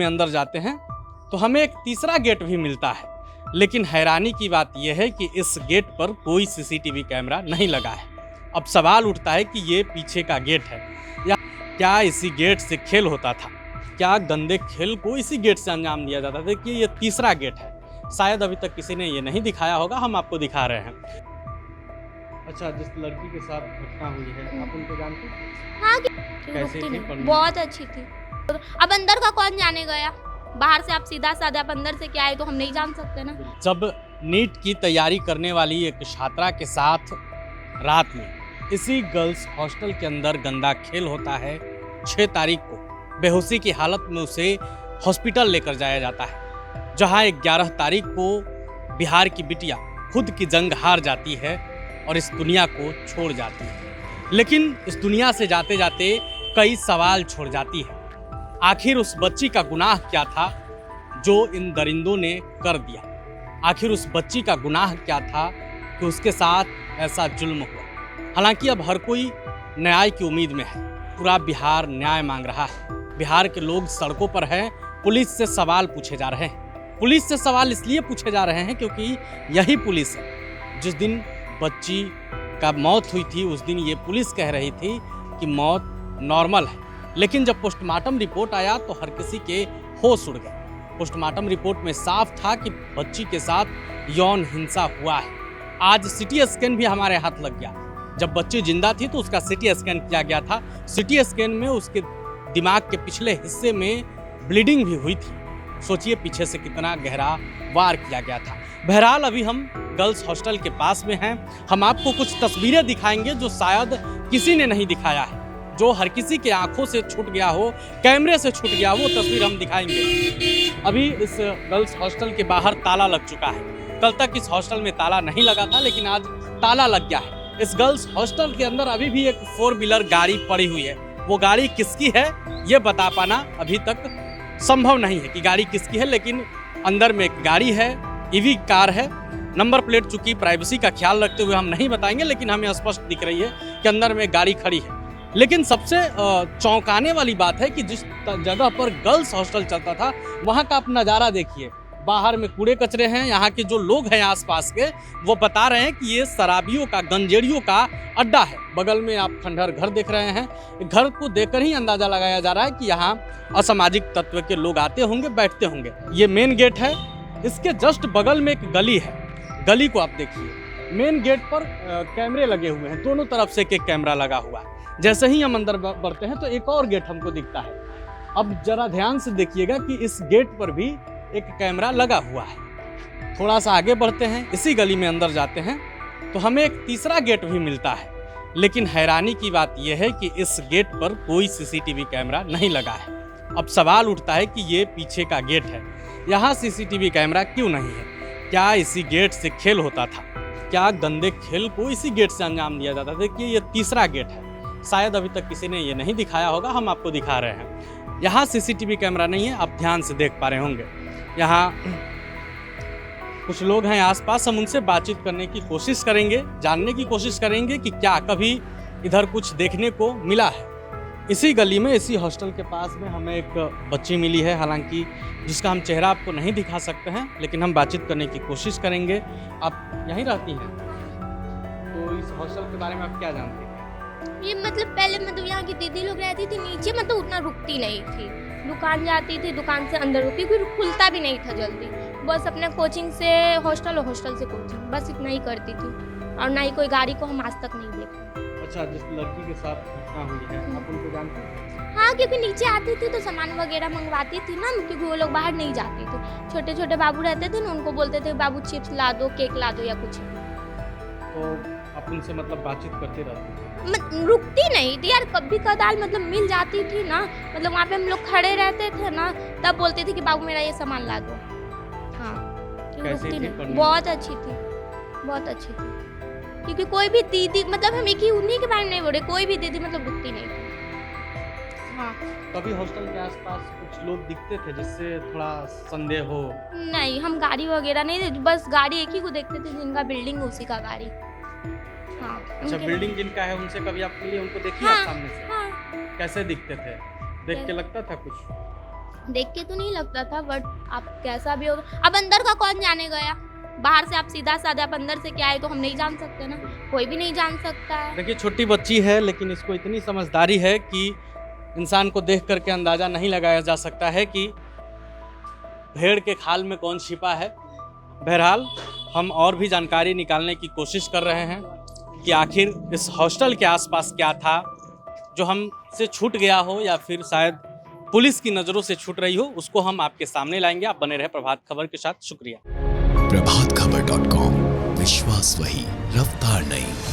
में अंदर जाते हैं तो हमें एक तीसरा गेट भी मिलता है, लेकिन हैरानी की बात यह है कि इस गेट पर कोई सीसीटीवी कैमरा नहीं लगा है। अब सवाल उठता है कि ये पीछे का गेट है या क्या इसी गेट से खेल होता था, क्या गंदे खेल को इसी गेट से अंजाम दिया जाता था कि ये तीसरा गेट है। शायद अभी तक किसी ने ये नहीं दिखाया होगा, हम आपको दिखा रहे हैं। अच्छा, जिस लड़की के साथ घटना हुई है आप उनको जानते हैं? हाँ, कैसी थी? बहुत अच्छी थी। अब अंदर का कौन जाने गया, बाहर से आप सीधा साधा आप अंदर से क्या आए तो हम नहीं जान सकते ना। जब नीट की तैयारी करने वाली एक छात्रा के साथ रात में इसी गर्ल्स हॉस्टल के अंदर गंदा खेल होता है, 6 तारीख को बेहोशी की हालत में उसे हॉस्पिटल लेकर जाया जाता है, जहां 11 तारीख को बिहार की बिटिया खुद की जंग हार जाती है और इस दुनिया को छोड़ जाती है। लेकिन इस दुनिया से जाते जाते कई सवाल छोड़ जाती है। आखिर उस बच्ची का गुनाह क्या था जो इन दरिंदों ने कर दिया? आखिर उस बच्ची का गुनाह क्या था कि उसके साथ ऐसा जुल्म हुआ? हालांकि अब हर कोई न्याय की उम्मीद में है, पूरा बिहार न्याय मांग रहा है। बिहार के लोग सड़कों पर हैं, पुलिस से सवाल पूछे जा रहे हैं। पुलिस से सवाल इसलिए पूछे जा रहे हैं क्योंकि यही पुलिस है जिस दिन बच्ची का मौत हुई थी उस दिन ये पुलिस कह रही थी कि मौत नॉर्मल है, लेकिन जब पोस्टमार्टम रिपोर्ट आया तो हर किसी के होश उड़ गए। पोस्टमार्टम रिपोर्ट में साफ था कि बच्ची के साथ यौन हिंसा हुआ है। आज सीटी स्कैन भी हमारे हाथ लग गया। जब बच्ची जिंदा थी तो उसका सीटी स्कैन किया गया था। सीटी स्कैन में उसके दिमाग के पिछले हिस्से में ब्लीडिंग भी हुई थी। सोचिए पीछे से कितना गहरा वार किया गया था। बहरहाल अभी हम गर्ल्स हॉस्टल के पास में हैं। हम आपको कुछ तस्वीरें दिखाएंगे जो शायद किसी ने नहीं दिखाया है, जो हर किसी के आंखों से छूट गया हो, कैमरे से छूट गया, वो तस्वीर हम दिखाएंगे। अभी इस गर्ल्स हॉस्टल के बाहर ताला लग चुका है। कल तक इस हॉस्टल में ताला नहीं लगा था, लेकिन आज ताला लग गया है। इस गर्ल्स हॉस्टल के अंदर अभी भी एक 4 व्हीलर गाड़ी पड़ी हुई है। वो गाड़ी किसकी है ये बता पाना अभी तक संभव नहीं है कि गाड़ी किसकी है, लेकिन अंदर में एक गाड़ी है, ईवी कार है। नंबर प्लेट चूंकि प्राइवेसी का ख्याल रखते हुए हम नहीं बताएंगे, लेकिन हमें स्पष्ट दिख रही है कि अंदर में गाड़ी खड़ी है। लेकिन सबसे चौंकाने वाली बात है कि जिस जगह पर गर्ल्स हॉस्टल चलता था वहाँ का आप नज़ारा देखिए। बाहर में कूड़े कचरे हैं। यहाँ के जो लोग हैं आसपास के, वो बता रहे हैं कि ये शराबियों का, गंजेड़ियों का अड्डा है। बगल में आप खंडहर घर देख रहे हैं। घर को देखकर ही अंदाज़ा लगाया जा रहा है कि यहाँ असामाजिक तत्व के लोग आते होंगे, बैठते होंगे। ये मेन गेट है। इसके जस्ट बगल में एक गली है। गली को आप देखिए। मेन गेट पर कैमरे लगे हुए हैं, दोनों तरफ से एक कैमरा लगा हुआ है। जैसे ही हम अंदर बढ़ते हैं तो एक और गेट हमको दिखता है। अब जरा ध्यान से देखिएगा कि इस गेट पर भी एक कैमरा लगा हुआ है। थोड़ा सा आगे बढ़ते हैं, इसी गली में अंदर जाते हैं तो हमें एक तीसरा गेट भी मिलता है, लेकिन हैरानी की बात यह है कि इस गेट पर कोई सीसीटीवी कैमरा नहीं लगा है। अब सवाल उठता है कि ये पीछे का गेट है, यहाँ सीसीटीवी कैमरा क्यों नहीं है? क्या इसी गेट से खेल होता था, क्या गंदे खेल को इसी गेट से अंजाम दिया जाता था कि ये तीसरा गेट है? शायद अभी तक किसी ने ये नहीं दिखाया होगा, हम आपको दिखा रहे हैं। यहाँ सीसीटीवी कैमरा नहीं है, आप ध्यान से देख पा रहे होंगे। यहाँ कुछ लोग हैं आसपास, हम उनसे बातचीत करने की कोशिश करेंगे, जानने की कोशिश करेंगे कि क्या कभी इधर कुछ देखने को मिला है। इसी गली में, इसी हॉस्टल के पास में हमें एक बच्ची मिली है, हालांकि जिसका हम चेहरा आपको नहीं दिखा सकते हैं, लेकिन हम बातचीत करने की कोशिश करेंगे। आप यहीं रहती हैं, तो इस हॉस्टल के बारे में आप क्या जानती हैं? ये मतलब पहले मतलब यहाँ की दीदी लोग रहती थी नीचे, मतलब उतना रुकती नहीं थी। दुकान जाती थी, दुकान से अंदर रुकती, फिर खुलता भी नहीं था जल्दी। बस अपने कोचिंग से हॉस्टल और हॉस्टल से कोचिंग, बस इतना ही करती थी। और ना ही कोई गाड़ी को हम आज तक नहीं देखे। अच्छा, जिस लड़की के साथ घटना हुई है आप उनको जानते हैं? हाँ, क्योंकि नीचे आती थी तो सामान वगैरह मंगवाती थी ना, क्योंकि वो लोग बाहर नहीं जाते थे। छोटे छोटे बाबू रहते थे ना, उनको बोलते थे बाबू चिप्स ला दो, केक ला दो या कुछ। तो आप उनसे मतलब बातचीत करते रहते थे? रुकती नहीं थी यार, कभी कदाल मतलब मिल जाती थी ना, मतलब वहाँ पे हम लोग खड़े रहते थे ना, तब बोलती थी कि बाबू मेरा ये सामान ला दो। हाँ, रुकती नहीं। बहुत अच्छी थी, बहुत अच्छी थी। क्योंकि कोई भी दीदी, मतलब हम एक ही उन्हीं के बारे में नहीं बोल रहे, कोई भी दीदी मतलब रुकती नहीं थी। हाँ, कभी हॉस्टल के आसपास कुछ लोग दिखते थे जिससे थोड़ा संदेह हो? नहीं, हम गाड़ी वगैरह नहीं, बस गाड़ी एक ही को देखते थे, जिनका बिल्डिंग उसी का गाड़ी। हाँ, अच्छा, बिल्डिंग जिनका है उनसे कभी आप मिली, उनको देखी हाँ, आप सामने से? हाँ। कैसे दिखते थे? देख के लगता था कुछ? देख के तो नहीं लगता था, बट आप कैसा भी होगा, अब अंदर का कौन जाने गया, बाहर से आप सीधा साधा, आप अंदर से क्या आए तो हम नहीं जान सकते ना, कोई भी नहीं जान सकता है। देखिए छोटी बच्ची है, लेकिन इसको इतनी समझदारी है कि इंसान को देख करके अंदाज़ा नहीं लगाया जा सकता है कि भेड़ के खाल में कौन छिपा है। बहरहाल हम और भी जानकारी निकालने की कोशिश कर रहे हैं कि आखिर इस हॉस्टल के आसपास क्या था जो हमसे छूट गया हो या फिर शायद पुलिस की नज़रों से छूट रही हो, उसको हम आपके सामने लाएंगे। आप बने रहे प्रभात खबर के साथ। शुक्रिया। प्रभातखबर.com, विश्वास वही, रफ्तार नहीं।